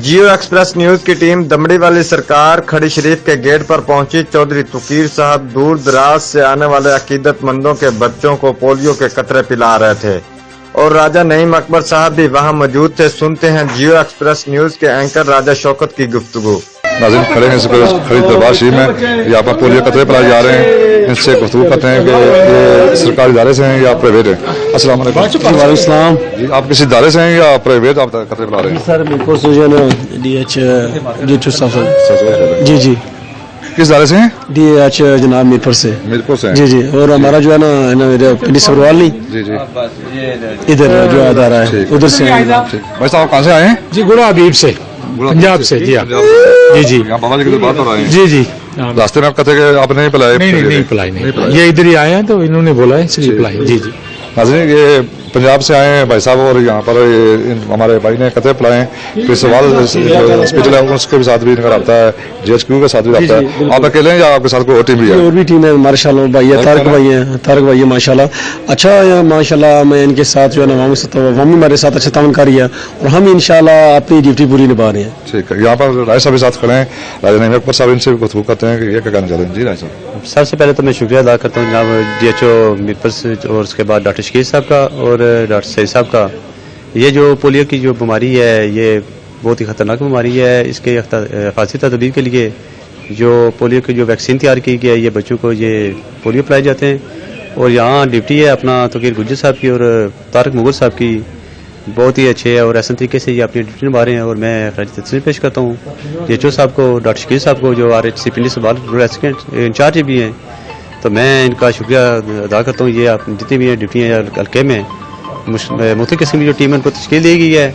जियो express news की team दमड़ी वाली सरकार खड़ी शरीफ के गेट पर पहुंची। चौधरी तुकीर साहब दूर दराज से आने वाले अकीदतमंदों के बच्चों को पोलियो के कतरे पिला रहे थे और राजा नईम अकबर साहब भी वहां मौजूद थे। सुनते हैं जियो एक्सप्रेस न्यूज के एंकर राजा शौकत की गुफ्तगू। नाज़रीन खड़े हैं खड़ी दरबार शरीफ में, यहाँ पर पोलियो कतरे पिलाए जा रहे हैं। इनसे गुफ्तगू करते हैं कि ये सरकारी इदारे से हैं या प्राइवेट हैं। अस्सलाम वालेकुम। वालेकुम। जी, आप किसी इदारे से हैं या प्राइवेट आप कतरे पिला रहे हैं? सर मीरपुर से जो है ना DH जी जी किस इदारे से हैं? DH जनाब मीरपुर से। मीरपुर से हैं। जी जी, और हमारा जो है ना पिंडी सब्रवाल नहीं, जी जी, इधर जो अदारा है उधर से हैं। भाई साहब कहाँ से आए हैं? जी गुड़ा हबीब से, पंजाब से। जी जी जी, यहाँ बाबा जी की दरबार पर आए हैं। जी जी। रास्ते में आप कतरे के आपने नहीं पिलाए? नहीं पिलाई, नहीं। ये इधर ही आए हैं तो इन्होंने बोला है इसलिए पिलाई। जी जी। नाज़रीन ये पंजाब से आए हैं भाई साहब और यहाँ पर हमारे भाई ने कतरे पिलाए हैं। फिर सवाल हॉस्पिटल है उसके भी साथ भी इनका रब्ता है, GHQ के साथ भी रब्ता है। आप अकेले हैं या आपके साथ कोई और टीम भी है? और भी टीम है, माशाल्लाह भाई है, तारक भाई है माशाल्लाह। अच्छा है माशाल्लाह, मैं इनके साथ जो है ना अवामी हमारे साथ अच्छा तामनकारी है और हम इंशाल्लाह अपनी ड्यूटी पूरी निभा रहे हैं। ठीक है, यहाँ पर राय साहब भी साथ खड़े हैं, राजा नईम अकबर साहब, इनसे भी गुफ्तगू करते हैं कि ये क्या कहना चाहते हैं। जी राय साहब। सबसे पहले तो मैं शुक्रिया अदा करता हूँ जनाब DHO मीरपुर से और उसके बाद डॉक्टर शकीर साहब का और डॉक्टर सईद साहब का। ये जो पोलियो की जो बीमारी है ये बहुत ही ख़तरनाक बीमारी है। इसके हिफाजती तदबीर के लिए जो पोलियो की जो वैक्सीन तैयार की गई है, ये बच्चों को ये पोलियो पिलाए जाते हैं। और यहाँ ड्यूटी है अपना तुकीर गुज्जर साहब की और तारक मुगल साहब की, बहुत ही अच्छे है और ऐसे तरीके से ये अपनी ड्यूटी निभा रहे हैं। और मैं खराज तस्लीम पेश करता हूँ DHO साहब को, डॉक्टर शकीर साहब को जो RH पिंडी सवाल रूरल एसकेंट इंचार्ज भी हैं, तो मैं इनका शुक्रिया अदा करता हूँ। ये आप जितनी भी हैं ड्यूटी हैं हल्के में मुख्तलिफ किस्म की जो टीम है उनको तश्कील दी गई है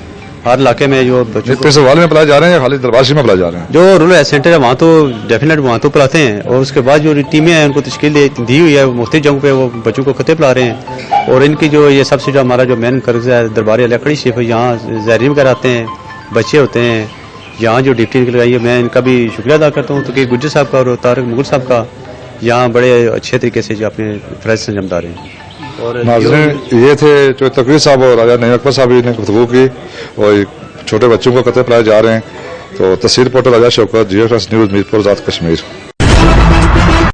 हर इलाके में। जो बच्चों सवाल में पिलाए जा रहे हैं या खाली दरबार शरीफ में पिलाए जा रहे हैं? जो रूरल हेल्थ सेंटर है वहाँ तो डेफिनेट वहाँ तो पिलाते हैं और उसके बाद जो टीमें हैं उनको तश्कील दी हुई है, मुख्तलिफ जगहों पे वो बच्चों को कतरे पिला रहे हैं। और इनकी जो ये सबसे जो हमारा जो मेन कर्ज है दरबार खड़ी शरीफ है, यहाँ ज़ायरीन वगैरह आते हैं, बच्चे होते हैं, यहाँ जो ड्यूटी लगाई है मैं इनका भी शुक्रिया अदा करता हूँ। तो कि गुज्जर साहब का और तारक मुगल साहब का यहाँ बड़े अच्छे तरीके से जो अपने फ़र्ज़ अंजाम रहे हैं। और नाज़रीन ये थे जो तुकीर साहब और राजा नईम अकबर साहब ने गुफ्तगू की और छोटे बच्चों को कतरे पिलाए जा रहे हैं। तो तस्वीर रिपोर्टर राजा शौकत, जियो एक्सप्रेस न्यूज़ मीरपुर आज़ाद कश्मीर।